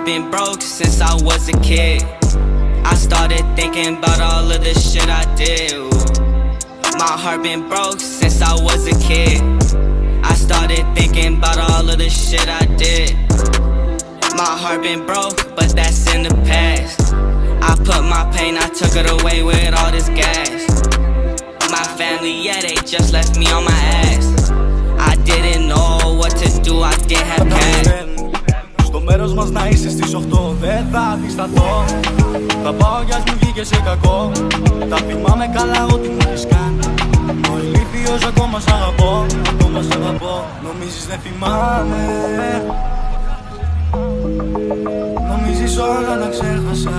heart been broke since I was a kid. I started thinking about all of the shit I did. Ooh. My heart been broke since I was a kid. I started thinking about all of the shit I did. My heart been broke, but that's in the past. I put my pain, I took it away with all this gas. My family, yeah, they just left me on my ass. I didn't know what to do, I didn't have cash. Στο μέρος μας να είσαι στις 8, δεν θα αντισταθώ. Θα πάω κι ας μου βγήκε σε κακό. Τα θυμάμαι καλά ό,τι μου έχεις κάνει. Ο ηλίθιος ακόμα σ' αγαπώ, ακόμα σ' αγαπώ. Νομίζεις δεν θυμάμαι? Νομίζεις όλα να ξέχασα?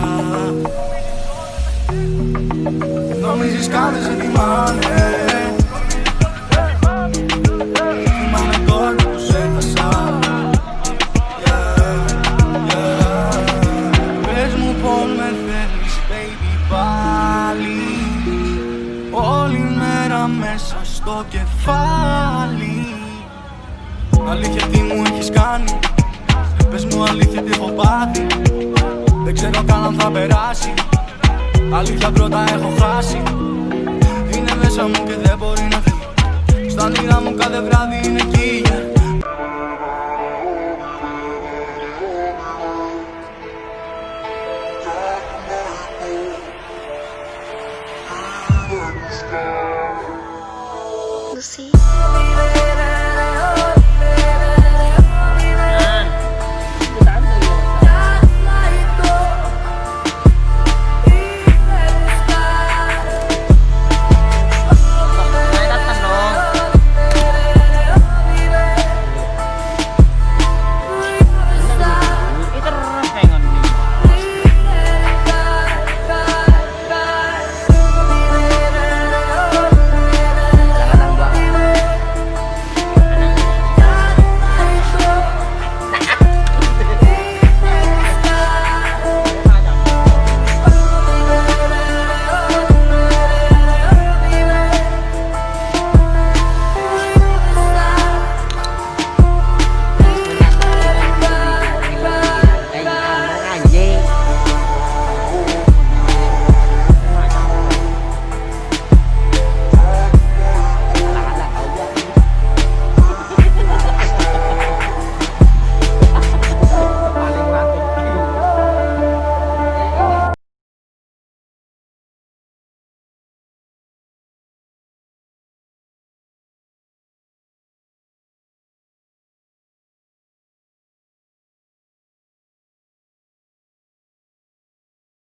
Νομίζεις καν δεν θυμάμαι? Θυμάμαι τώρα που σε έχασα. Πες μου πως με θέλεις baby πάλι. Όλη μέρα μέσα στο κεφάλι. Αλήθεια τι μου έχεις κάνει? Πες μου αλήθεια τι έχω πάθει? Δεν ξέρω καν αν θα περάσει. Αλήθεια πρώτα έχω χάσει. Είναι μέσα μου και δεν μπορεί να φύγει. Στα όνειρά μου κάθε βράδυ είναι εκεί.